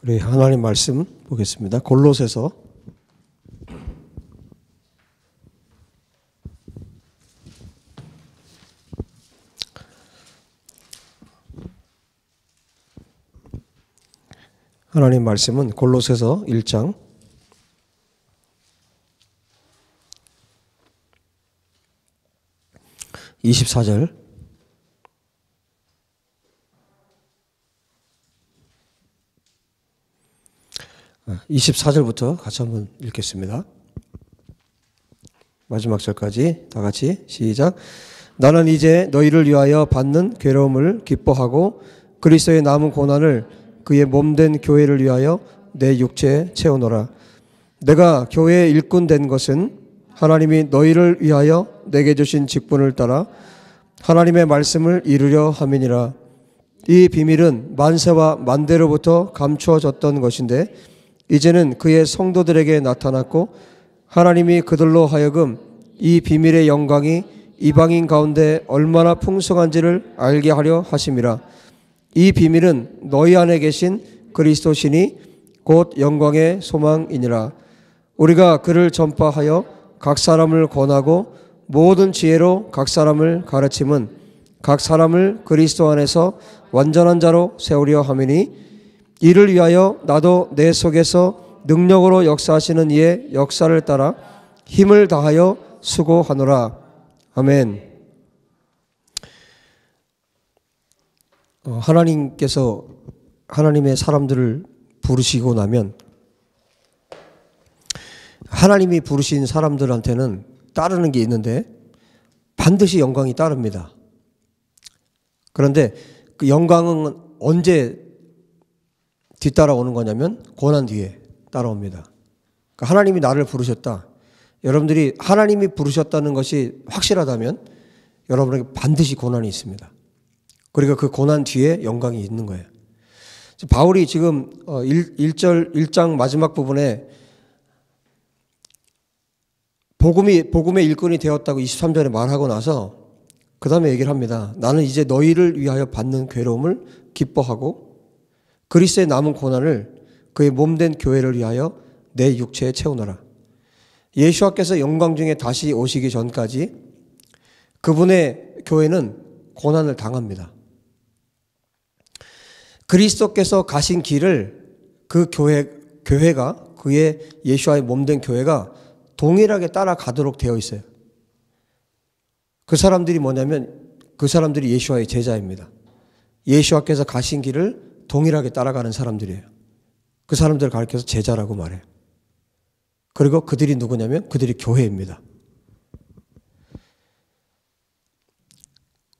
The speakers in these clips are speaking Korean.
우리 하나님 말씀 보겠습니다. 골로새서 하나님 말씀은 골로새서 1장 24절 24절부터 같이 한번 읽겠습니다. 마지막 절까지 다 같이 시작. 나는 이제 너희를 위하여 받는 괴로움을 기뻐하고 그리스도의 남은 고난을 그의 몸된 교회를 위하여 내 육체에 채우노라. 내가 교회의 일꾼 된 것은 하나님이 너희를 위하여 내게 주신 직분을 따라 하나님의 말씀을 이루려 함이니라. 이 비밀은 만세와 만대로부터 감추어졌던 것인데 이제는 그의 성도들에게 나타났고 하나님이 그들로 하여금 이 비밀의 영광이 이방인 가운데 얼마나 풍성한지를 알게 하려 하심이라. 이 비밀은 너희 안에 계신 그리스도시니 곧 영광의 소망이니라. 우리가 그를 전파하여 각 사람을 권하고 모든 지혜로 각 사람을 가르침은 각 사람을 그리스도 안에서 완전한 자로 세우려 함이니 이를 위하여 나도 내 속에서 능력으로 역사하시는 이의 역사를 따라 힘을 다하여 수고하노라. 아멘. 하나님께서 하나님의 사람들을 부르시고 나면 하나님이 부르신 사람들한테는 따르는 게 있는데 반드시 영광이 따릅니다. 그런데 그 영광은 언제 뒤따라오는 거냐면 고난 뒤에 따라옵니다. 그러니까 하나님이 나를 부르셨다. 여러분들이 하나님이 부르셨다는 것이 확실하다면 여러분에게 반드시 고난이 있습니다. 그리고 그 고난 뒤에 영광이 있는 거예요. 바울이 지금 1장 마지막 부분에 복음의 일꾼이 되었다고 23절에 말하고 나서 그 다음에 얘기를 합니다. 나는 이제 너희를 위하여 받는 괴로움을 기뻐하고 그리스도의 남은 고난을 그의 몸된 교회를 위하여 내 육체에 채우노라. 예수와께서 영광 중에 다시 오시기 전까지 그분의 교회는 고난을 당합니다. 그리스도께서 가신 길을 그 교회가 그의 예수와의 몸된 교회가 동일하게 따라가도록 되어 있어요. 그 사람들이 뭐냐면 그 사람들이 예수와의 제자입니다. 예수와께서 가신 길을 동일하게 따라가는 사람들이에요. 그 사람들을 가리켜서 제자라고 말해요. 그리고 그들이 누구냐면 그들이 교회입니다.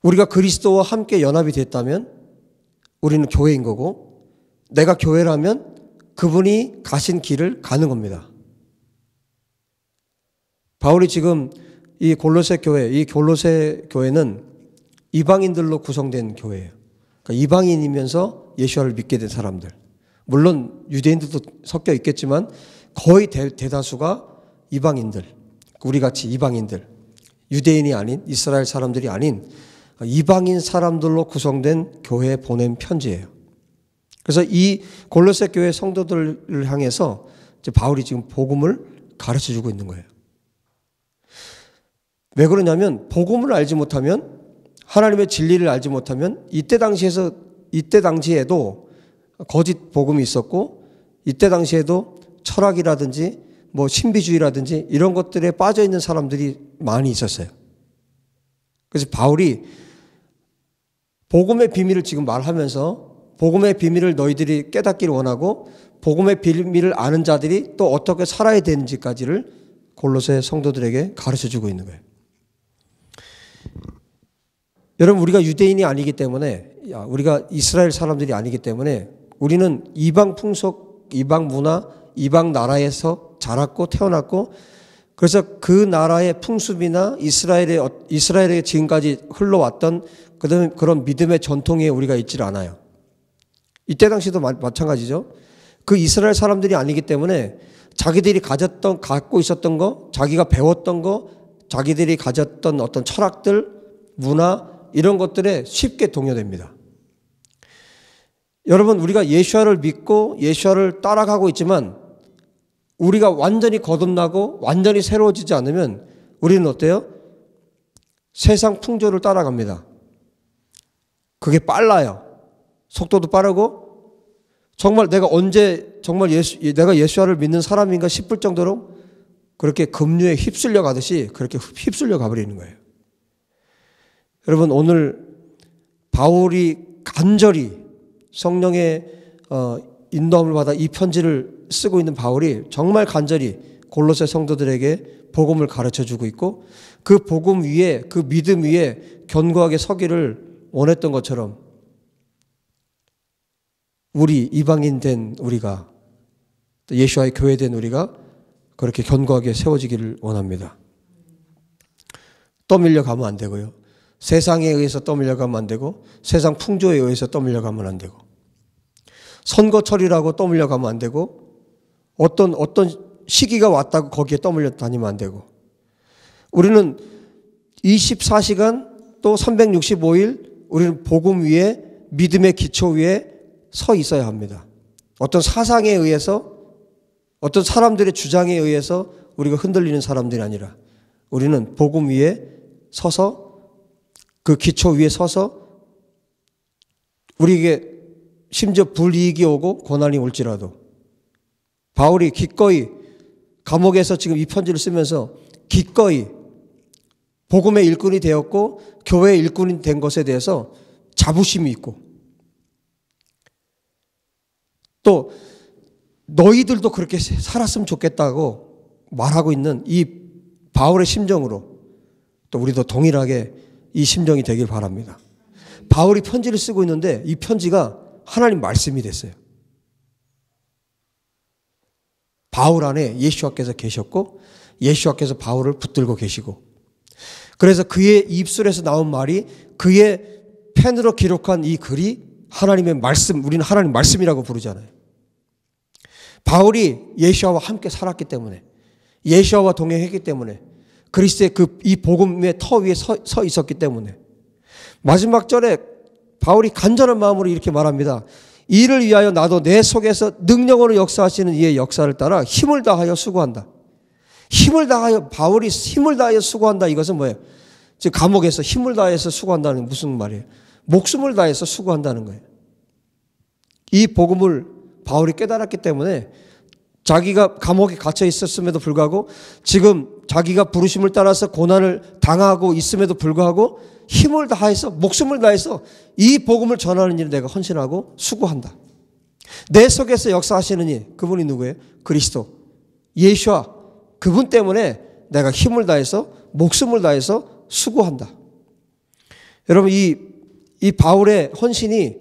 우리가 그리스도와 함께 연합이 됐다면 우리는 교회인 거고 내가 교회라면 그분이 가신 길을 가는 겁니다. 바울이 지금 이 골로새 교회는 이방인들로 구성된 교회예요. 그러니까 이방인이면서 예수를 믿게 된 사람들. 물론 유대인들도 섞여 있겠지만 거의 대다수가 이방인들. 우리같이 이방인들. 유대인이 아닌 이스라엘 사람들이 아닌 이방인 사람들로 구성된 교회에 보낸 편지예요. 그래서 이 골로새 교회 성도들을 향해서 이제 바울이 지금 복음을 가르쳐주고 있는 거예요. 왜 그러냐면 복음을 알지 못하면 하나님의 진리를 알지 못하면 이때 당시에도 거짓 복음이 있었고 이때 당시에도 철학이라든지 뭐 신비주의라든지 이런 것들에 빠져 있는 사람들이 많이 있었어요. 그래서 바울이 복음의 비밀을 지금 말하면서 복음의 비밀을 너희들이 깨닫기를 원하고 복음의 비밀을 아는 자들이 또 어떻게 살아야 되는지까지를 골로새 성도들에게 가르쳐주고 있는 거예요. 여러분 우리가 유대인이 아니기 때문에 우리가 이스라엘 사람들이 아니기 때문에 우리는 이방 풍속, 이방 문화, 이방 나라에서 자랐고 태어났고 그래서 그 나라의 풍습이나 이스라엘의 지금까지 흘러왔던 그런 믿음의 전통에 우리가 있질 않아요. 이때 당시도 마찬가지죠. 그 이스라엘 사람들이 아니기 때문에 자기들이 갖고 있었던 거, 자기가 배웠던 거, 자기들이 가졌던 어떤 철학들, 문화 이런 것들에 쉽게 동요됩니다. 여러분, 우리가 예수와를 믿고 예수와를 따라가고 있지만 우리가 완전히 거듭나고 완전히 새로워지지 않으면 우리는 어때요? 세상 풍조를 따라갑니다. 그게 빨라요. 속도도 빠르고 정말 내가 언제 정말 내가 예수와를 믿는 사람인가 싶을 정도로 그렇게 급류에 휩쓸려 가듯이 그렇게 휩쓸려 가버리는 거예요. 여러분, 오늘 바울이 간절히 성령의 인도함을 받아 이 편지를 쓰고 있는 바울이 정말 간절히 골로새 성도들에게 복음을 가르쳐주고 있고 그 복음 위에, 그 믿음 위에 견고하게 서기를 원했던 것처럼 우리 이방인 된 우리가, 또 예수와의 교회 된 우리가 그렇게 견고하게 세워지기를 원합니다. 떠밀려 가면 안 되고요. 세상에 의해서 떠밀려 가면 안 되고 세상 풍조에 의해서 떠밀려 가면 안 되고 선거철이라고 떠밀려 가면 안 되고 어떤 시기가 왔다고 거기에 떠밀려 다니면 안 되고 우리는 24시간 또 365일 우리는 복음 위에 믿음의 기초 위에 서 있어야 합니다. 어떤 사상에 의해서 어떤 사람들의 주장에 의해서 우리가 흔들리는 사람들이 아니라 우리는 복음 위에 서서 그 기초 위에 서서 우리에게 심지어 불이익이 오고 고난이 올지라도 바울이 기꺼이 감옥에서 지금 이 편지를 쓰면서 기꺼이 복음의 일꾼이 되었고 교회의 일꾼이 된 것에 대해서 자부심이 있고 또 너희들도 그렇게 살았으면 좋겠다고 말하고 있는 이 바울의 심정으로 또 우리도 동일하게 이 심정이 되길 바랍니다. 바울이 편지를 쓰고 있는데 이 편지가 하나님 말씀이 됐어요. 바울 안에 예수와께서 계셨고 예수와께서 바울을 붙들고 계시고 그래서 그의 입술에서 나온 말이 그의 펜으로 기록한 이 글이 하나님의 말씀, 우리는 하나님 말씀이라고 부르잖아요. 바울이 예수와 함께 살았기 때문에 예수와 동행했기 때문에 그리스도의 이 복음의 터 위에 서 있었기 때문에 마지막 절에 바울이 간절한 마음으로 이렇게 말합니다. 이를 위하여 나도 내 속에서 능력으로 역사하시는 이의 역사를 따라 힘을 다하여 수고한다. 힘을 다하여 바울이 힘을 다하여 수고한다. 이것은 뭐예요? 지금 감옥에서 힘을 다해서 수고한다는 게 무슨 말이에요? 목숨을 다해서 수고한다는 거예요. 이 복음을 바울이 깨달았기 때문에 자기가 감옥에 갇혀 있었음에도 불구하고 지금 자기가 부르심을 따라서 고난을 당하고 있음에도 불구하고 힘을 다해서 목숨을 다해서 이 복음을 전하는 일을 내가 헌신하고 수고한다. 내 속에서 역사하시는 이 그분이 누구예요? 그리스도 예수와 그분 때문에 내가 힘을 다해서 목숨을 다해서 수고한다. 여러분 이 바울의 헌신이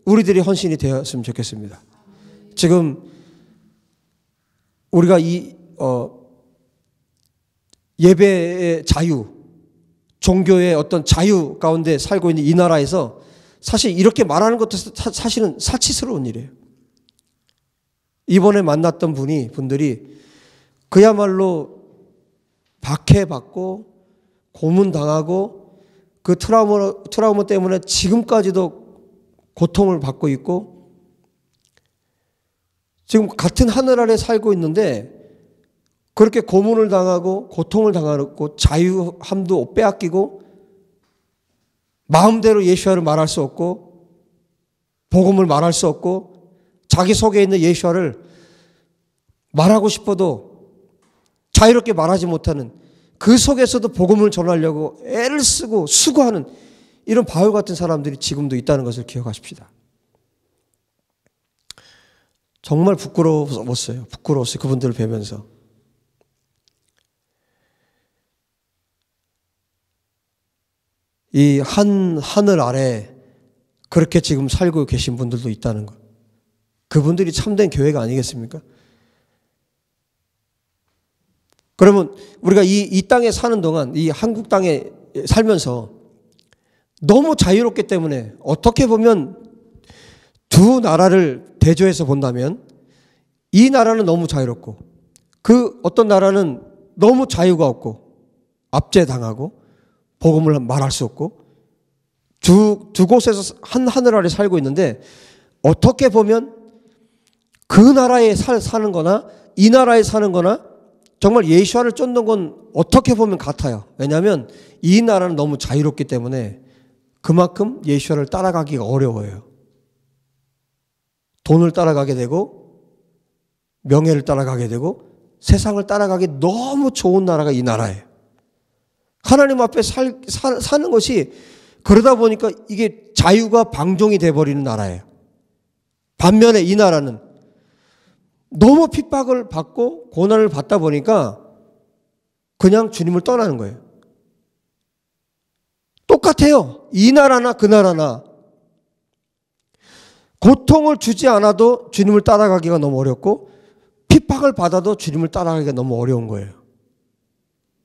우리들의 헌신이 되었으면 좋겠습니다. 지금 우리가 예배의 자유, 종교의 어떤 자유 가운데 살고 있는 이 나라에서 사실 이렇게 말하는 것도 사실은 사치스러운 일이에요. 이번에 만났던 분들이 그야말로 박해받고 고문당하고 그 트라우마 때문에 지금까지도 고통을 받고 있고 지금 같은 하늘 아래 살고 있는데 그렇게 고문을 당하고 고통을 당하고 자유함도 빼앗기고 마음대로 예수와를 말할 수 없고 복음을 말할 수 없고 자기 속에 있는 예수와를 말하고 싶어도 자유롭게 말하지 못하는 그 속에서도 복음을 전하려고 애를 쓰고 수고하는 이런 바울 같은 사람들이 지금도 있다는 것을 기억하십시다. 정말 부끄러웠어요. 그분들을 뵈면서. 이 하늘 아래 그렇게 지금 살고 계신 분들도 있다는 것. 그분들이 참된 교회가 아니겠습니까? 그러면 우리가 이 땅에 사는 동안 이 한국 땅에 살면서 너무 자유롭기 때문에 어떻게 보면 두 나라를 대조해서 본다면 이 나라는 너무 자유롭고 그 어떤 나라는 너무 자유가 없고 압제당하고 복음을 말할 수 없고 두 곳에서 한 하늘 아래 살고 있는데 어떻게 보면 그 나라에 사는 거나 이 나라에 사는 거나 정말 예수와를 쫓는 건 어떻게 보면 같아요. 왜냐하면 이 나라는 너무 자유롭기 때문에 그만큼 예수와를 따라가기가 어려워요. 돈을 따라가게 되고 명예를 따라가게 되고 세상을 따라가기 너무 좋은 나라가 이 나라예요. 하나님 앞에 사는 것이 그러다 보니까 이게 자유가 방종이 돼버리는 나라예요. 반면에 이 나라는 너무 핍박을 받고 고난을 받다 보니까 그냥 주님을 떠나는 거예요. 똑같아요. 이 나라나 그 나라나 고통을 주지 않아도 주님을 따라가기가 너무 어렵고 핍박을 받아도 주님을 따라가기가 너무 어려운 거예요.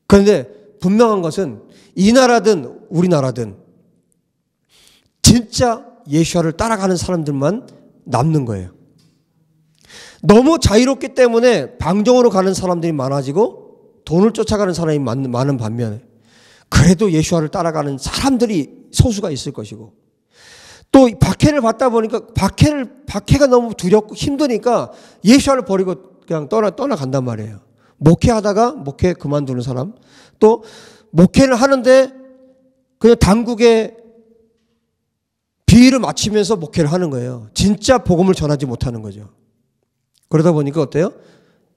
그런데 분명한 것은 이 나라든 우리나라든 진짜 예수와를 따라가는 사람들만 남는 거예요. 너무 자유롭기 때문에 방종으로 가는 사람들이 많아지고 돈을 쫓아가는 사람이 많은 반면에 그래도 예수와를 따라가는 사람들이 소수가 있을 것이고 또 박해를 받다 보니까 박해가 너무 두렵고 힘드니까 예수와를 버리고 그냥 떠나간단 말이에요. 목회하다가 목회 그만두는 사람, 또 목회를 하는데 그냥 당국에 비위를 맞추면서 목회를 하는 거예요. 진짜 복음을 전하지 못하는 거죠. 그러다 보니까 어때요?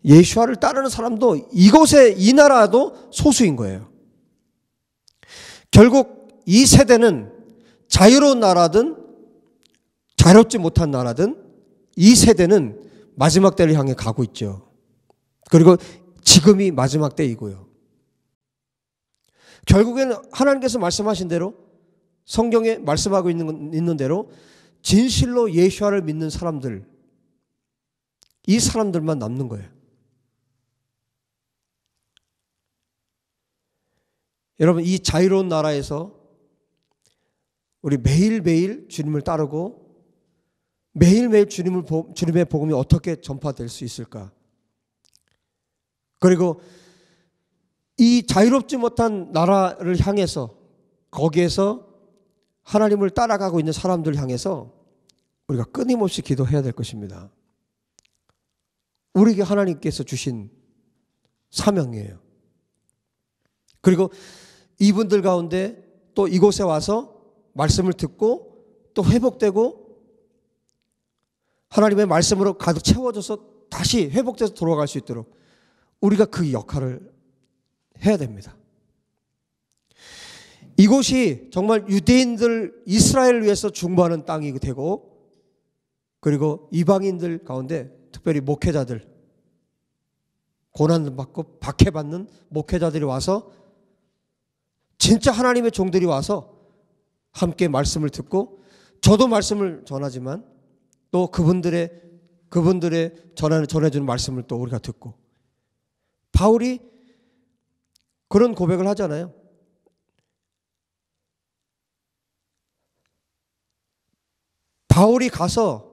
예수와를 따르는 사람도 이곳에 이 나라도 소수인 거예요. 결국 이 세대는 자유로운 나라든 자유롭지 못한 나라든 이 세대는 마지막 때를 향해 가고 있죠. 그리고 지금이 마지막 때이고요. 결국에는 하나님께서 말씀하신 대로 성경에 말씀하고 있는 대로 진실로 예수와를 믿는 사람들, 이 사람들만 남는 거예요. 여러분, 이 자유로운 나라에서 우리 매일매일 주님을 따르고 매일매일 주님의 복음이 어떻게 전파될 수 있을까? 그리고 이 자유롭지 못한 나라를 향해서 거기에서 하나님을 따라가고 있는 사람들을 향해서 우리가 끊임없이 기도해야 될 것입니다. 우리에게 하나님께서 주신 사명이에요. 그리고 이분들 가운데 또 이곳에 와서 말씀을 듣고 또 회복되고 하나님의 말씀으로 가득 채워져서 다시 회복돼서 돌아갈 수 있도록 우리가 그 역할을 해야 됩니다. 이곳이 정말 유대인들 이스라엘을 위해서 중보하는 땅이 되고 그리고 이방인들 가운데 특별히 목회자들 고난받고 박해받는 목회자들이 와서 진짜 하나님의 종들이 와서 함께 말씀을 듣고 저도 말씀을 전하지만 또 그분들의 전해주는 말씀을 또 우리가 듣고 바울이 그런 고백을 하잖아요. 바울이 가서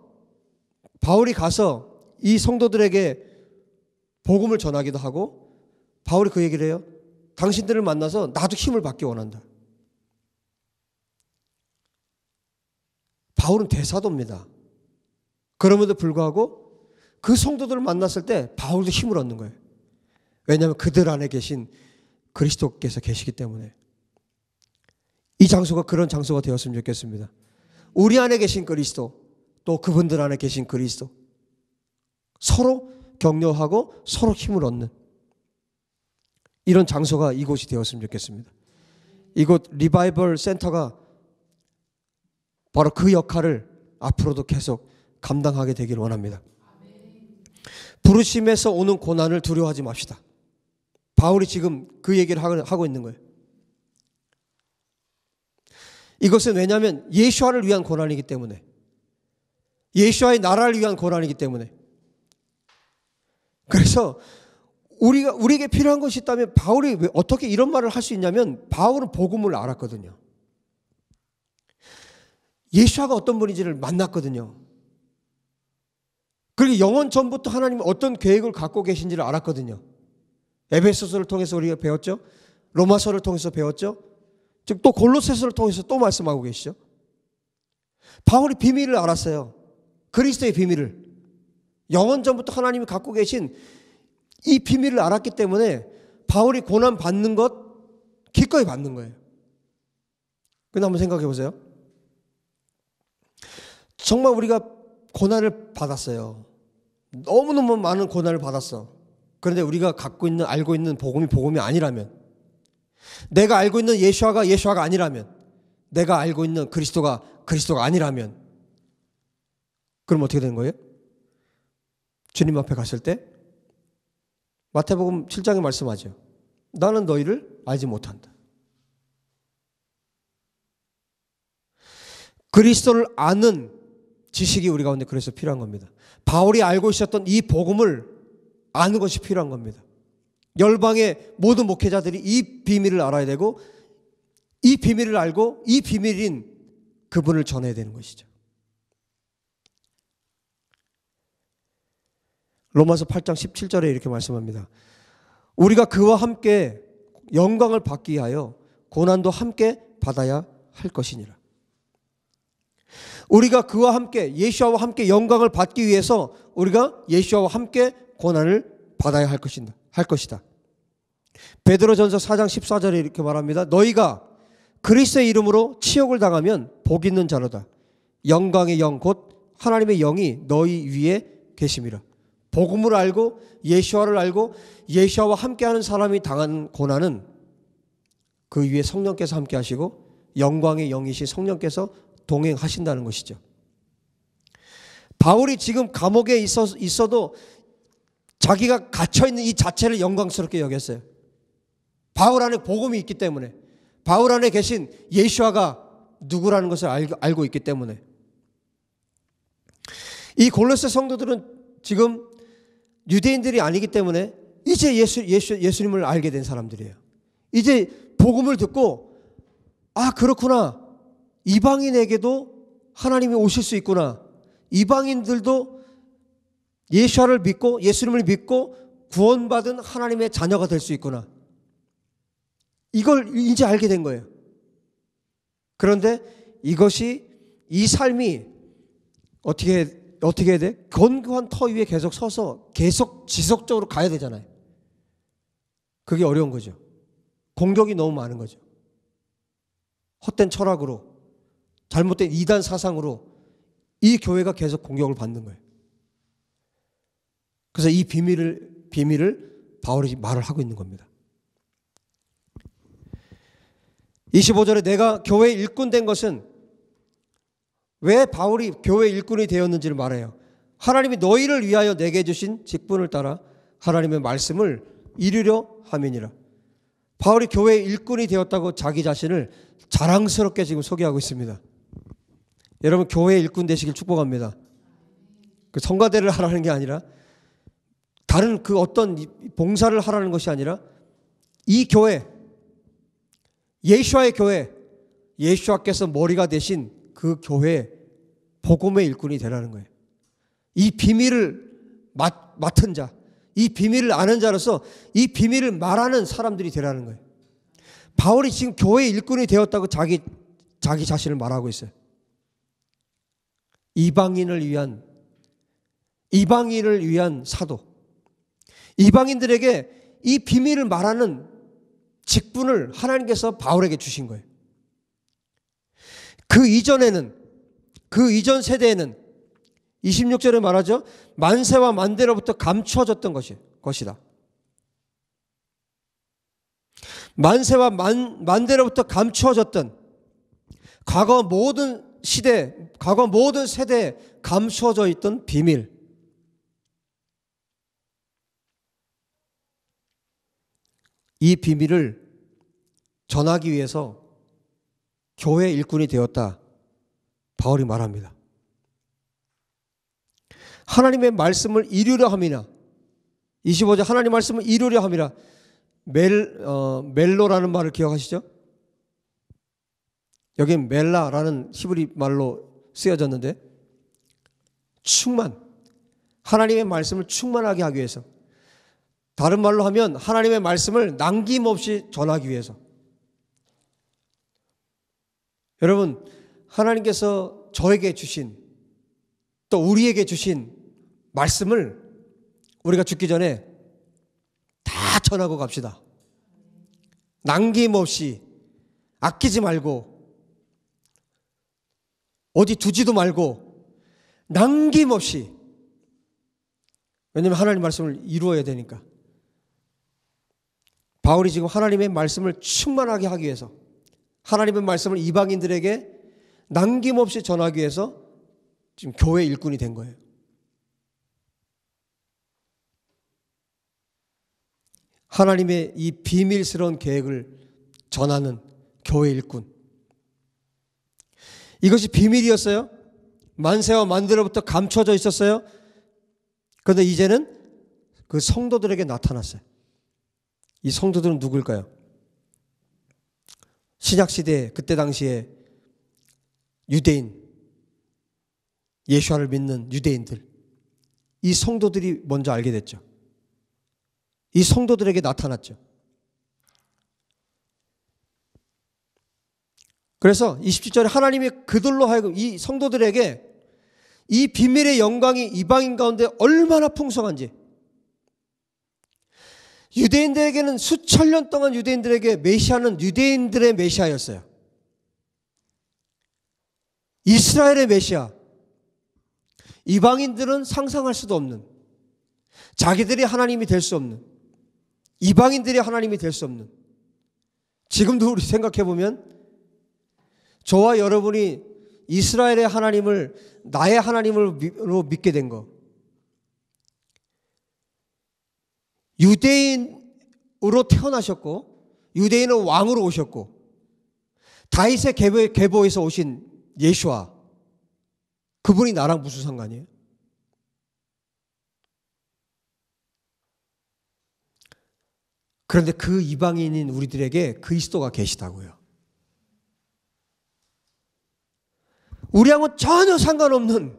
이 성도들에게 복음을 전하기도 하고 바울이 그 얘기를 해요. 당신들을 만나서 나도 힘을 받기 원한다. 바울은 대사도입니다. 그럼에도 불구하고 그 성도들을 만났을 때 바울도 힘을 얻는 거예요. 왜냐하면 그들 안에 계신 그리스도께서 계시기 때문에. 이 장소가 그런 장소가 되었으면 좋겠습니다. 우리 안에 계신 그리스도 또 그분들 안에 계신 그리스도 서로 격려하고 서로 힘을 얻는 이런 장소가 이곳이 되었으면 좋겠습니다. 이곳 리바이벌 센터가 바로 그 역할을 앞으로도 계속 감당하게 되기를 원합니다. 부르심에서 오는 고난을 두려워하지 맙시다. 바울이 지금 그 얘기를 하고 있는 거예요. 이것은 왜냐하면 예수와를 위한 고난이기 때문에 예수와의 나라를 위한 고난이기 때문에 그래서 우리에게 필요한 것이 있다면 바울이 왜 어떻게 이런 말을 할 수 있냐면 바울은 복음을 알았거든요. 예수와가 어떤 분인지를 만났거든요. 그리고 영원 전부터 하나님이 어떤 계획을 갖고 계신지를 알았거든요. 에베소서를 통해서 우리가 배웠죠. 로마서를 통해서 배웠죠. 즉 또 골로새서를 통해서 또 말씀하고 계시죠. 바울이 비밀을 알았어요. 그리스도의 비밀을, 영원 전부터 하나님이 갖고 계신 이 비밀을 알았기 때문에 바울이 고난 받는 것 기꺼이 받는 거예요. 근데 한번 생각해 보세요. 정말 우리가 고난을 받았어요. 너무너무 많은 고난을 받았어. 그런데 우리가 알고 있는 복음이 아니라면, 내가 알고 있는 예수아가 아니라면, 내가 알고 있는 그리스도가 아니라면, 그럼 어떻게 되는 거예요? 주님 앞에 갔을 때 마태복음 7장에 말씀하죠. 나는 너희를 알지 못한다. 그리스도를 아는 지식이 우리 가운데 그래서 필요한 겁니다. 바울이 알고 있었던 이 복음을 아는 것이 필요한 겁니다. 열방의 모든 목회자들이 이 비밀을 알아야 되고, 이 비밀을 알고 이 비밀인 그분을 전해야 되는 것이죠. 로마서 8장 17절에 이렇게 말씀합니다. 우리가 그와 함께 영광을 받기 위하여 고난도 함께 받아야 할 것이니라. 우리가 그와 함께, 예수와 함께 영광을 받기 위해서 우리가 예수와 함께 고난을 받아야 할 것이다. 베드로전서 4장 14절에 이렇게 말합니다. 너희가 그리스도의 이름으로 치욕을 당하면 복 있는 자로다. 영광의 영 곧 하나님의 영이 너희 위에 계심이라. 복음을 알고 예수와를 알고 예수와 함께하는 사람이 당하는 고난은 그 위에 성령께서 함께 하시고 영광의 영이신 성령께서 동행하신다는 것이죠. 바울이 지금 감옥에 있어도 자기가 갇혀있는 이 자체를 영광스럽게 여겼어요. 바울 안에 복음이 있기 때문에, 바울 안에 계신 예수아가 누구라는 것을 알고 있기 때문에. 이 골로새 성도들은 지금 유대인들이 아니기 때문에 이제 예수님을 알게 된 사람들이에요. 이제 복음을 듣고, 아, 그렇구나. 이방인에게도 하나님이 오실 수 있구나. 이방인들도 예수를 믿고 예수님을 믿고 구원받은 하나님의 자녀가 될 수 있구나. 이걸 이제 알게 된 거예요. 그런데 이 삶이 어떻게 해야 돼? 견고한 터 위에 계속 서서 계속 지속적으로 가야 되잖아요. 그게 어려운 거죠. 공격이 너무 많은 거죠. 헛된 철학으로, 잘못된 이단 사상으로 이 교회가 계속 공격을 받는 거예요. 그래서 이 비밀을 바울이 말을 하고 있는 겁니다. 25절에 내가 교회의 일꾼 된 것은, 왜 바울이 교회의 일꾼이 되었는지를 말해요. 하나님이 너희를 위하여 내게 주신 직분을 따라 하나님의 말씀을 이루려 함이니라. 바울이 교회의 일꾼이 되었다고 자기 자신을 자랑스럽게 지금 소개하고 있습니다. 여러분, 교회의 일꾼 되시길 축복합니다. 그 성가대를 하라는 게 아니라, 다른 그 어떤 봉사를 하라는 것이 아니라, 이 교회, 예수와의 교회, 예수와께서 머리가 되신 그 교회 복음의 일꾼이 되라는 거예요. 이 비밀을 맡은 자, 이 비밀을 아는 자로서 이 비밀을 말하는 사람들이 되라는 거예요. 바울이 지금 교회의 일꾼이 되었다고 자기 자신을 말하고 있어요. 이방인을 위한 사도, 이방인들에게 이 비밀을 말하는 직분을 하나님께서 바울에게 주신 거예요. 그 이전 세대에는 26절에 말하죠. 만세와 만대로부터 감추어졌던 것이다. 만세와 만대로부터 감추어졌던 과거 모든 세대에 감추어져 있던 비밀. 이 비밀을 전하기 위해서 교회 일꾼이 되었다. 바울이 말합니다. 하나님의 말씀을 이루려 함이나, 25절 하나님의 말씀을 이루려 함이라. 멜로라는 말을 기억하시죠? 여긴 멜라라는 히브리 말로 쓰여졌는데, 하나님의 말씀을 충만하게 하기 위해서, 다른 말로 하면 하나님의 말씀을 남김없이 전하기 위해서. 여러분, 하나님께서 저에게 주신 또 우리에게 주신 말씀을 우리가 죽기 전에 다 전하고 갑시다. 남김없이, 아끼지 말고, 어디 두지도 말고 남김없이. 왜냐하면 하나님 말씀을 이루어야 되니까. 바울이 지금 하나님의 말씀을 충만하게 하기 위해서, 하나님의 말씀을 이방인들에게 남김없이 전하기 위해서 지금 교회 일꾼이 된 거예요. 하나님의 이 비밀스러운 계획을 전하는 교회 일꾼. 이것이 비밀이었어요. 만세와 만대로부터 감춰져 있었어요. 그런데 이제는 그 성도들에게 나타났어요. 이 성도들은 누굴까요? 신약시대 그때 당시에 유대인, 예수와를 믿는 유대인들, 이 성도들이 먼저 알게 됐죠. 이 성도들에게 나타났죠. 그래서 27절에 하나님이 그들로 하여금 이 성도들에게 이 비밀의 영광이 이방인 가운데 얼마나 풍성한지, 유대인들에게는 수천 년 동안 유대인들에게 메시아는 유대인들의 메시아였어요. 이스라엘의 메시아. 이방인들은 상상할 수도 없는, 자기들이 하나님이 될 수 없는, 이방인들이 하나님이 될 수 없는. 지금도 우리 생각해 보면 저와 여러분이 이스라엘의 하나님을 나의 하나님으로 믿게 된 거, 유대인으로 태어나셨고 유대인은 왕으로 오셨고 다윗의 계보에서 오신 예수와, 그분이 나랑 무슨 상관이에요? 그런데 그 이방인인 우리들에게 그리스도가 계시다고요. 우리하고는 전혀 상관없는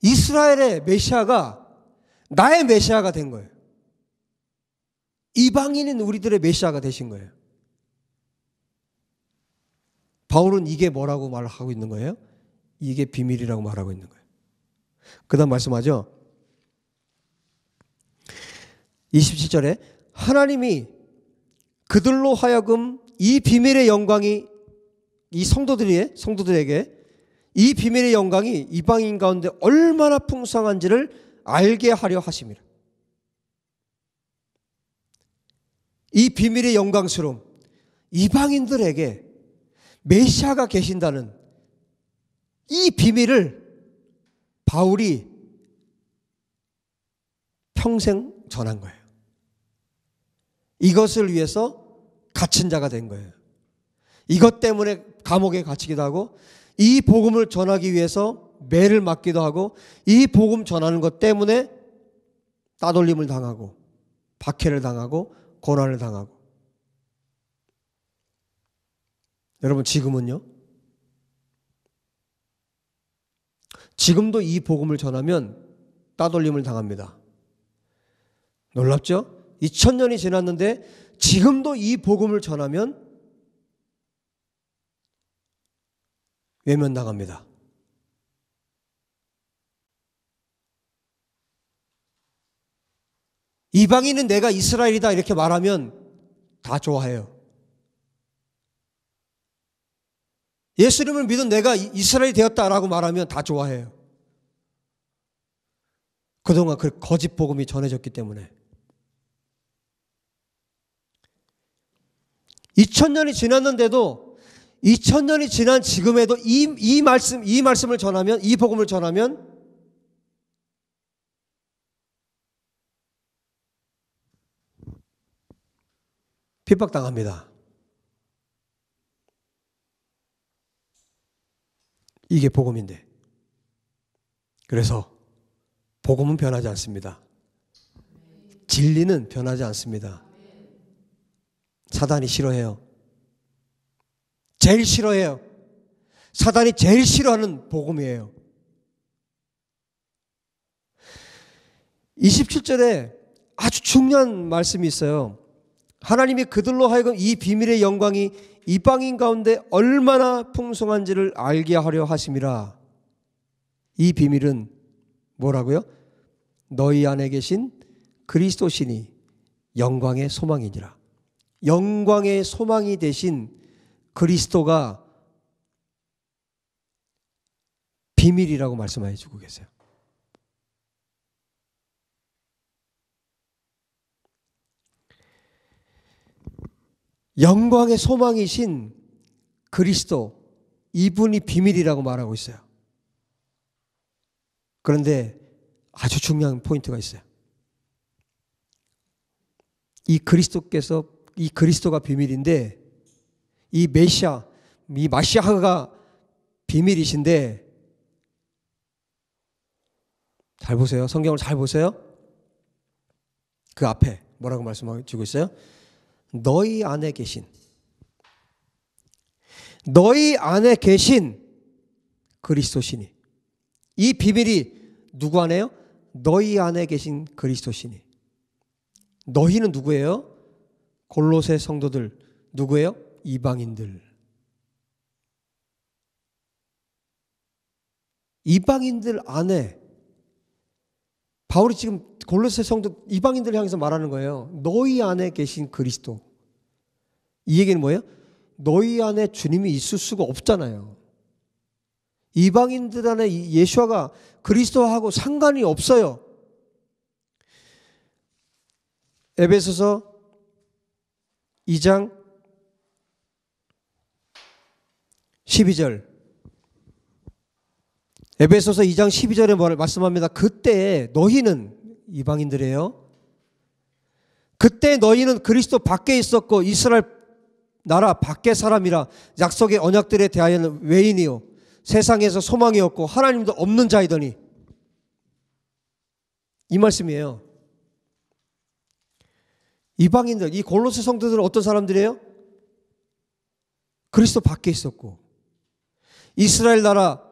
이스라엘의 메시아가 나의 메시아가 된 거예요. 이방인인 우리들의 메시아가 되신 거예요. 바울은 이게 뭐라고 말하고 있는 거예요? 이게 비밀이라고 말하고 있는 거예요. 그 다음 말씀하죠. 27절에 하나님이 그들로 하여금 이 비밀의 영광이, 이 성도들에게 이 비밀의 영광이 이방인 가운데 얼마나 풍성한지를 알게 하려 하심이라. 이 비밀의 영광스러움, 이방인들에게 메시아가 계신다는 이 비밀을 바울이 평생 전한 거예요. 이것을 위해서 갇힌 자가 된 거예요. 이것 때문에 감옥에 갇히기도 하고, 이 복음을 전하기 위해서 매를 맞기도 하고, 이 복음 전하는 것 때문에 따돌림을 당하고 박해를 당하고 고난을 당하고. 여러분, 지금은요? 지금도 이 복음을 전하면 따돌림을 당합니다. 놀랍죠? 2000년이 지났는데 지금도 이 복음을 전하면 외면당합니다. 이방인은 내가 이스라엘이다 이렇게 말하면 다 좋아해요. 예수님을 믿은 내가 이스라엘이 되었다라고 말하면 다 좋아해요. 그동안 그 거짓 복음이 전해졌기 때문에. 2000년이 지났는데도, 2000년이 지난 지금에도 이 말씀을 전하면, 이 복음을 전하면 핍박당합니다. 이게 복음인데. 그래서 복음은 변하지 않습니다. 진리는 변하지 않습니다. 사단이 싫어해요. 제일 싫어해요. 사단이 제일 싫어하는 복음이에요. 27절에 아주 중요한 말씀이 있어요. 하나님이 그들로 하여금 이 비밀의 영광이 이방인 가운데 얼마나 풍성한지를 알게 하려 하심이라. 이 비밀은 뭐라고요? 너희 안에 계신 그리스도시니 영광의 소망이니라. 영광의 소망이 되신 그리스도가 비밀이라고 말씀해 주고 계세요. 영광의 소망이신 그리스도, 이분이 비밀이라고 말하고 있어요. 그런데 아주 중요한 포인트가 있어요. 이 그리스도가 비밀인데, 이 메시아, 이 마시아가 비밀이신데, 잘 보세요. 성경을 잘 보세요. 그 앞에 뭐라고 말씀하고 있어요? 너희 안에 계신 그리스도시니. 이 비밀이 누구 안에요? 너희 안에 계신 그리스도시니. 너희는 누구예요? 골로새 성도들. 누구예요? 이방인들. 이방인들 안에, 바울이 지금 골로새 성도 이방인들을 향해서 말하는 거예요. 너희 안에 계신 그리스도. 이 얘기는 뭐예요? 너희 안에 주님이 있을 수가 없잖아요. 이방인들 안에 예수와가 그리스도하고 상관이 없어요. 에베소서 2장 12절. 에베소서 2장 12절에 뭘 말씀합니다. 그때 너희는, 이방인들이에요. 그때 너희는 그리스도 밖에 있었고 이스라엘 나라 밖의 사람이라 약속의 언약들에 대하여는 외인이요 세상에서 소망이 없고 하나님도 없는 자이더니. 이 말씀이에요. 이방인들, 이 골로새 성도들은 어떤 사람들이에요? 그리스도 밖에 있었고 이스라엘 나라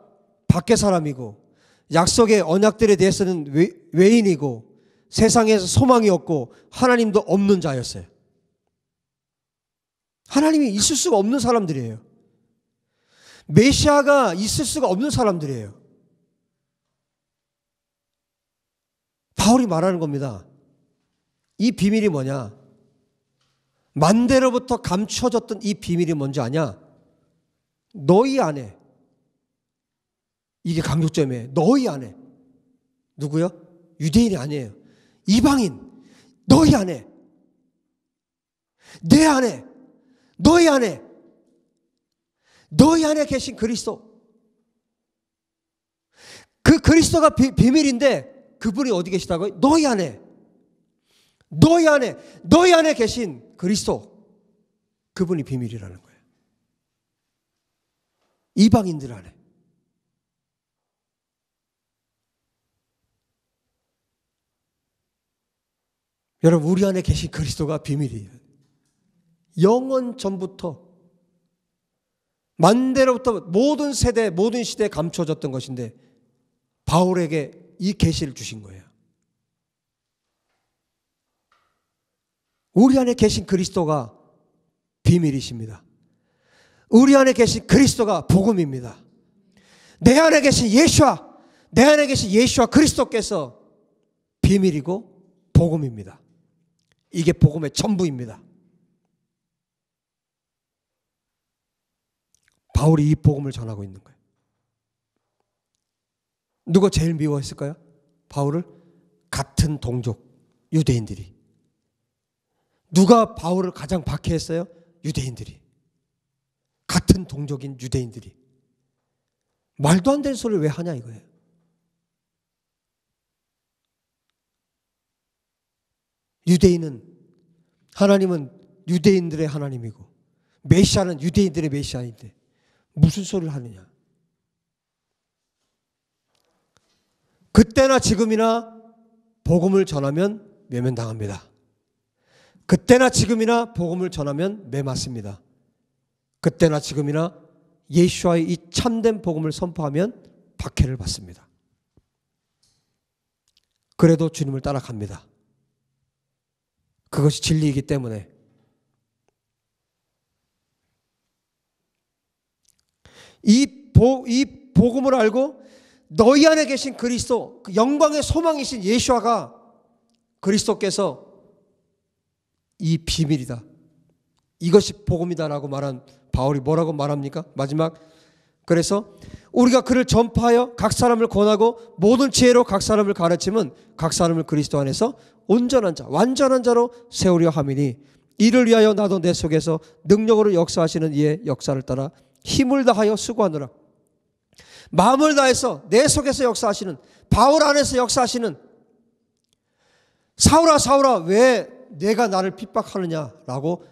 밖의 사람이고 약속의 언약들에 대해서는 외인이고 세상에서 소망이 없고 하나님도 없는 자였어요. 하나님이 있을 수가 없는 사람들이에요. 메시아가 있을 수가 없는 사람들이에요. 바울이 말하는 겁니다. 이 비밀이 뭐냐? 만대로부터 감춰졌던 이 비밀이 뭔지 아냐? 너희 안에. 이게 강조점이에요. 너희 안에. 누구요? 유대인이 아니에요. 이방인. 너희 안에. 내 안에. 너희 안에. 너희 안에 계신 그리스도. 그 그리스도가 비밀인데 그분이 어디 계시다고요? 너희 안에. 너희 안에. 너희 안에 계신 그리스도. 그분이 비밀이라는 거예요. 이방인들 안에. 여러분, 우리 안에 계신 그리스도가 비밀이에요. 영원 전부터 만대로부터 모든 세대, 모든 시대에 감춰졌던 것인데 바울에게 이 계시를 주신 거예요. 우리 안에 계신 그리스도가 비밀이십니다. 우리 안에 계신 그리스도가 복음입니다. 내 안에 계신 예수와, 내 안에 계신 예수와 그리스도께서 비밀이고 복음입니다. 이게 복음의 전부입니다. 바울이 이 복음을 전하고 있는 거예요. 누가 제일 미워했을까요? 바울을? 같은 동족 유대인들이. 누가 바울을 가장 박해했어요? 유대인들이. 같은 동족인 유대인들이. 말도 안 되는 소리를 왜 하냐 이거예요. 유대인은, 하나님은 유대인들의 하나님이고 메시아는 유대인들의 메시아인데 무슨 소리를 하느냐. 그때나 지금이나 복음을 전하면 외면당합니다. 그때나 지금이나 복음을 전하면 매맞습니다. 그때나 지금이나 예수와의 이 참된 복음을 선포하면 박해를 받습니다. 그래도 주님을 따라갑니다. 그것이 진리이기 때문에. 이 복음을 알고 너희 안에 계신 그리스도, 그 영광의 소망이신 예수아가 그리스도께서 이 비밀이다, 이것이 복음이다라고 말한 바울이 뭐라고 말합니까? 마지막, 그래서 우리가 그를 전파하여 각 사람을 권하고 모든 지혜로 각 사람을 가르치면 각 사람을 그리스도 안에서 온전한 자, 완전한 자로 세우려 함이니 이를 위하여 나도 내 속에서 능력으로 역사하시는 이의 역사를 따라 힘을 다하여 수고하노라. 마음을 다해서 내 속에서 역사하시는, 바울 안에서 역사하시는, 사울아 사울아 왜 내가 나를 핍박하느냐라고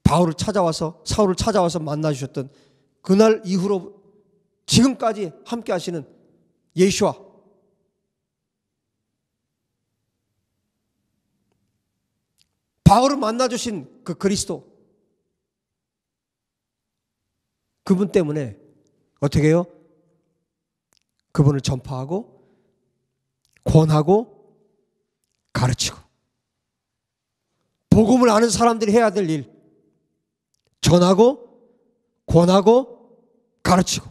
바울을 찾아와서, 사울을 찾아와서 만나주셨던 그날 이후로 지금까지 함께 하시는 예수와, 바울을 만나주신 그 그리스도, 그분 때문에 어떻게 해요? 그분을 전파하고 권하고 가르치고, 복음을 아는 사람들이 해야 될 일, 전하고 권하고 가르치고,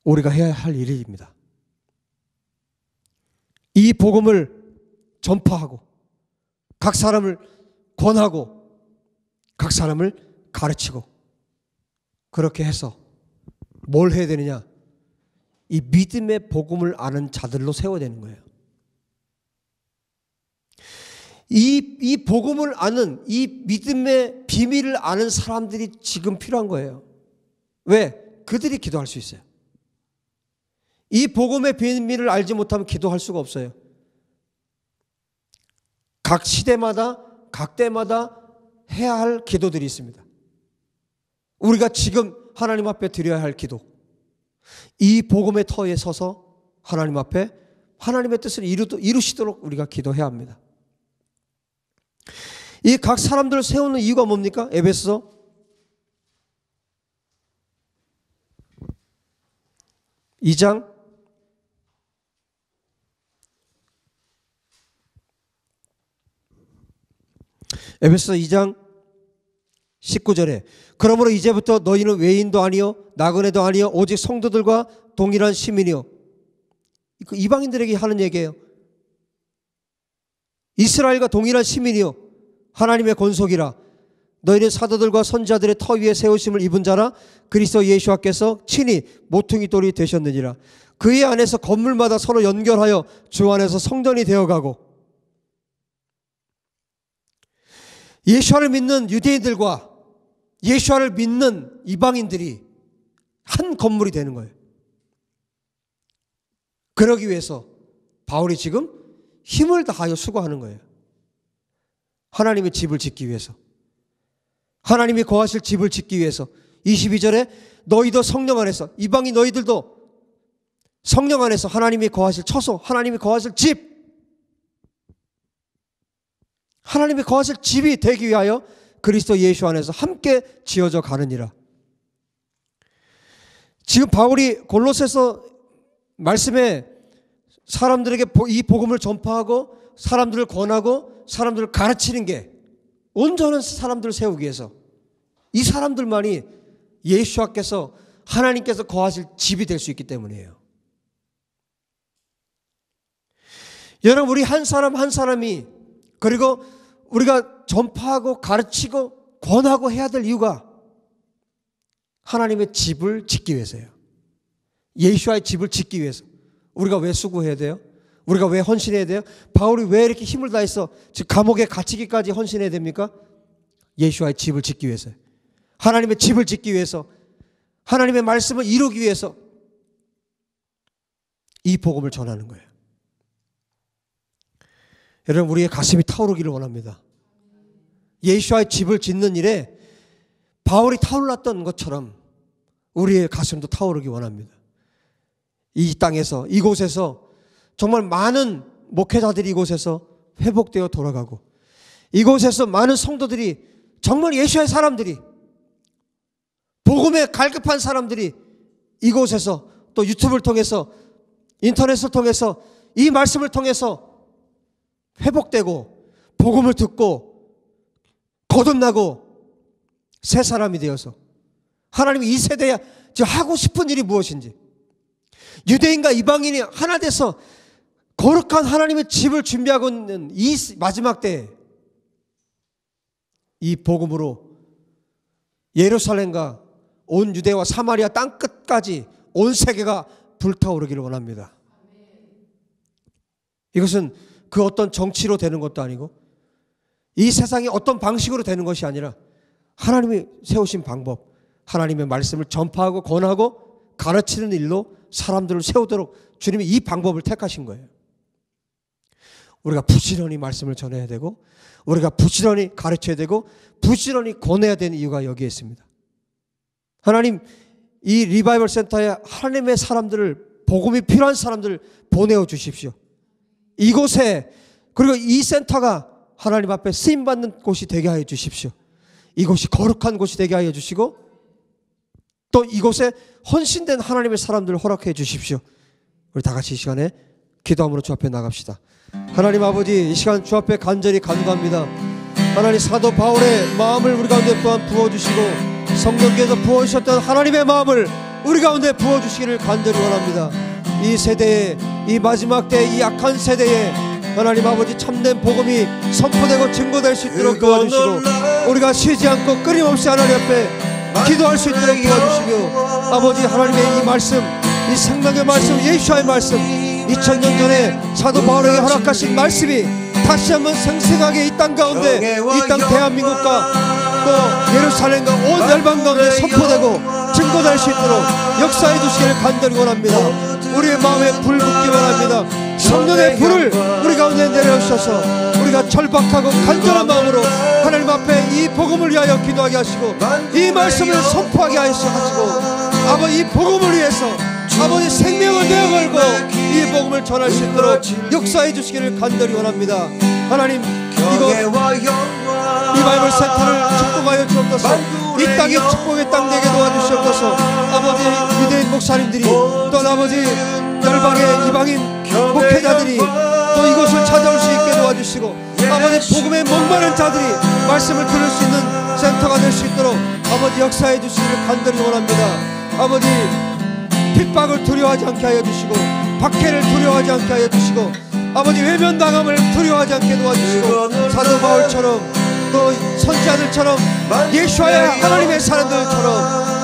우리가 해야 할 일입니다. 이 복음을 전파하고 각 사람을 권하고 각 사람을 가르치고, 그렇게 해서 뭘 해야 되느냐? 이 믿음의 복음을 아는 자들로 세워야 되는 거예요. 이 복음을 아는, 이 믿음의 비밀을 아는 사람들이 지금 필요한 거예요. 왜? 그들이 기도할 수 있어요. 이 복음의 비밀을 알지 못하면 기도할 수가 없어요. 각 시대마다, 각 때마다 해야 할 기도들이 있습니다. 우리가 지금 하나님 앞에 드려야 할 기도, 이 복음의 터에 서서 하나님 앞에 하나님의 뜻을 이루시도록 우리가 기도해야 합니다. 이 각 사람들을 세우는 이유가 뭡니까? 에베소서 2장 19절에 그러므로 이제부터 너희는 외인도 아니요 나그네도 아니요 오직 성도들과 동일한 시민이요. 이방인들에게 하는 얘기예요. 이스라엘과 동일한 시민이요 하나님의 권속이라. 너희는 사도들과 선지자들의 터 위에 세우심을 입은 자라. 그리스도 예수께서 친히 모퉁이 돌이 되셨느니라. 그의 안에서 건물마다 서로 연결하여 주 안에서 성전이 되어가고, 예수를 믿는 유대인들과 예수를 믿는 이방인들이 한 건물이 되는 거예요. 그러기 위해서 바울이 지금 힘을 다하여 수고하는 거예요. 하나님의 집을 짓기 위해서, 하나님이 거하실 집을 짓기 위해서. 22절에 너희도 성령 안에서, 이방인 너희들도 성령 안에서 하나님이 거하실 처소, 하나님이 거하실 집, 하나님이 거하실 집이 되기 위하여 그리스도 예수 안에서 함께 지어져 가느니라. 지금 바울이 골로새서 말씀에 사람들에게 이 복음을 전파하고 사람들을 권하고 사람들을 가르치는 게 온전한 사람들을 세우기 위해서, 이 사람들만이 예수께서 하나님께서 거하실 집이 될 수 있기 때문이에요. 여러분, 우리 한 사람 한 사람이, 그리고 우리가 전파하고 가르치고 권하고 해야 될 이유가 하나님의 집을 짓기 위해서예요. 예수와의 집을 짓기 위해서. 우리가 왜 수고해야 돼요? 우리가 왜 헌신해야 돼요? 바울이 왜 이렇게 힘을 다해서 즉 감옥에 갇히기까지 헌신해야 됩니까? 예수와의 집을 짓기 위해서요. 하나님의 집을 짓기 위해서, 하나님의 말씀을 이루기 위해서 이 복음을 전하는 거예요. 여러분, 우리의 가슴이 타오르기를 원합니다. 예수와의 집을 짓는 일에 바울이 타올랐던 것처럼 우리의 가슴도 타오르기 원합니다. 이 땅에서, 이곳에서 정말 많은 목회자들이 이곳에서 회복되어 돌아가고, 이곳에서 많은 성도들이, 정말 예수의 사람들이, 복음에 갈급한 사람들이 이곳에서, 또 유튜브를 통해서, 인터넷을 통해서, 이 말씀을 통해서 회복되고 복음을 듣고 거듭나고 새 사람이 되어서 하나님이 이 세대에 하고 싶은 일이 무엇인지, 유대인과 이방인이 하나 돼서 거룩한 하나님의 집을 준비하고 있는 이 마지막 때에 이 복음으로 예루살렘과 온 유대와 사마리아 땅끝까지 온 세계가 불타오르기를 원합니다. 이것은 그 어떤 정치로 되는 것도 아니고 이 세상이 어떤 방식으로 되는 것이 아니라 하나님이 세우신 방법, 하나님의 말씀을 전파하고 권하고 가르치는 일로 사람들을 세우도록 주님이 이 방법을 택하신 거예요. 우리가 부지런히 말씀을 전해야 되고, 우리가 부지런히 가르쳐야 되고, 부지런히 권해야 되는 이유가 여기에 있습니다. 하나님, 이 리바이벌 센터에 하나님의 사람들을, 복음이 필요한 사람들을 보내어 주십시오. 이곳에, 그리고 이 센터가 하나님 앞에 쓰임받는 곳이 되게 하여 주십시오. 이곳이 거룩한 곳이 되게 하여 주시고, 또 이곳에 헌신된 하나님의 사람들을 허락해 주십시오. 우리 다 같이 이 시간에 기도함으로 주 앞에 나갑시다. 하나님 아버지, 이 시간 주 앞에 간절히 간구합니다. 하나님, 사도 바울의 마음을 우리 가운데 또한 부어주시고, 성령께서 부어주셨던 하나님의 마음을 우리 가운데 부어주시기를 간절히 원합니다. 이 세대에, 이 마지막 때 이 악한 세대에 하나님 아버지 참된 복음이 선포되고 증거될 수 있도록 도와주시고, 우리가 쉬지 않고 끊임없이 하나님 앞에 기도할 수 있도록 도와주시고, 아버지 하나님의 이 말씀, 이 생명의 말씀, 예수와의 말씀, 2000년 전에 사도 바울에게 허락하신 말씀이 다시 한번 생생하게 이 땅 가운데, 이 땅 대한민국과 또 예루살렘과 온 열방 가운데 선포되고 증거될 수 있도록 역사해 주시기를 간절히 원합니다. 우리의 마음에 불 붙기만 합니다. 성령의 불을 우리 가운데 내려주셔서 우리가 절박하고 간절한 마음으로 하나님 앞에 이 복음을 위하여 기도하게 하시고, 이 말씀을 선포하게 하시고, 아버지 이 복음을 위해서 아버지 생명을 내어걸고 이 복음을 전할 수 있도록 역사해 주시기를 간절히 원합니다. 하나님, 이거 리바이벌 센터를 축복하여 주옵소서. 이 땅이 축복의 땅 되게 도와주시옵소서. 아버지 유대인 목사님들이, 또 아버지 열방의 이방인 목회자들이 또 이곳을 찾아올 수 있게 도와주시고, 아버지 복음에 목마른 자들이 말씀을 들을 수 있는 센터가 될 수 있도록 아버지 역사해 주시기를 간절히 원합니다. 아버지 핍박을 두려워하지 않게 하여 주시고, 박해를 두려워하지 않게 하여 주시고, 아버지 외면당함을 두려워하지 않게 도와주시고, 사도 바울처럼 또 선지자들처럼 예수와의 하나님의 사람들처럼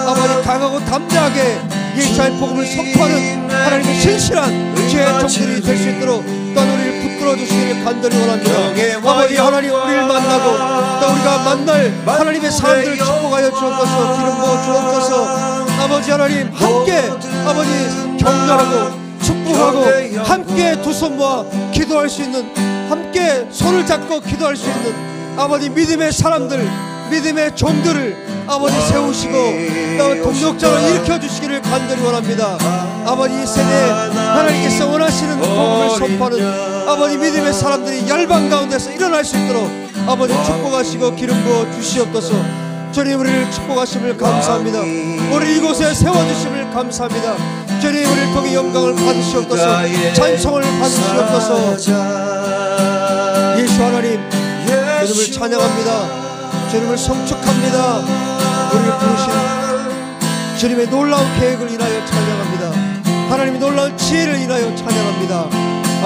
아버지 강하고 담대하게 예수와의 복음을 선포하는 하나님의 신실한 주의 종들이 될 수 있도록 또한 우리를 붙들어 주시기를 간절히 원합니다. 아버지 하나님, 우리를 만나고 또 우리가 만날 하나님의 사람들을 축복하여 주옵소서. 기름 부어 주옵소서. 아버지 하나님, 함께 아버지 격려하고 축복하고 함께 두 손 모아 기도할 수 있는, 함께 손을 잡고 기도할 수 있는 아버지 믿음의 사람들, 믿음의 종들을 아버지 세우시고 또 동력자로 일으켜 주시기를 간절히 원합니다. 아버지 이 세대에 하나님께서 원하시는 복음을 선포하는 아버지 믿음의 사람들이 열방 가운데서 일어날 수 있도록 아버지 축복하시고 기름 부어 주시옵소서. 주님, 우리를 축복하심을 감사합니다. 우리 이곳에 세워주심을 감사합니다. 주님, 우리를 통해 영광을 받으시옵소서. 찬송을 받으시옵소서. 예수 하나님, 주님을 찬양합니다. 주님을 성축합니다. 우리를 부르신 주님의 놀라운 계획을 인하여 찬양합니다. 하나님의 놀라운 지혜를 인하여 찬양합니다.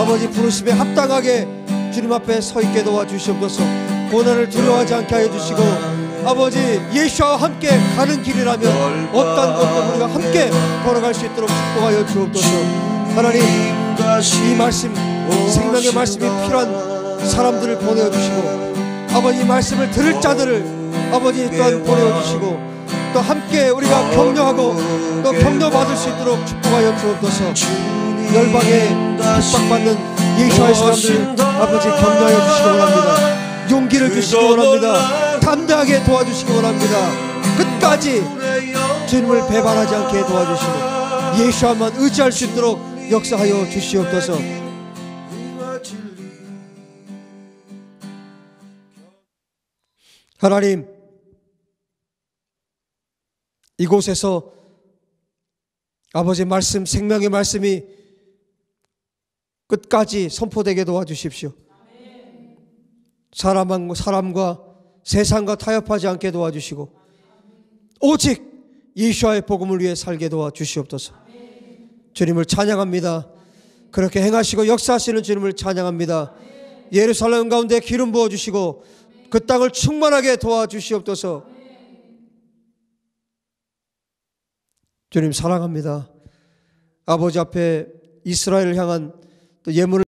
아버지 부르심에 합당하게 주님 앞에 서 있게 도와주시옵소서. 고난을 두려워하지 않게 하여 주시고, 아버지 예수와 함께 가는 길이라면 어떤 것도 우리가 함께 걸어갈 수 있도록 축복하여 주옵소서. 하나님, 이 말씀, 생명의 말씀이 필요한 사람들을 보내어 주시고, 아버지 이 말씀을 들을 자들을 아버지 또한 보내어 주시고, 또 함께 우리가 격려하고 또 격려받을 수 있도록 축복하여 주옵소서. 열방에 핍박받는 예수와의 사람들 아버지 격려하여 주시기 원합니다. 용기를 주시기 원합니다. 담대하게 도와주시기 원합니다. 끝까지 주님을 배반하지 않게 도와주시고 예수와만 의지할 수 있도록 역사하여 주시옵소서. 하나님, 이곳에서 아버지 말씀, 생명의 말씀이 끝까지 선포되게 도와주십시오. 사람과 세상과 타협하지 않게 도와주시고, 오직 예수와의 복음을 위해 살게 도와 주시옵소서. 주님을 찬양합니다. 그렇게 행하시고 역사하시는 주님을 찬양합니다. 예루살렘 가운데 기름 부어주시고 그 땅을 충만하게 도와주시옵소서. 주님 사랑합니다. 아버지 앞에 이스라엘을 향한 또 예물을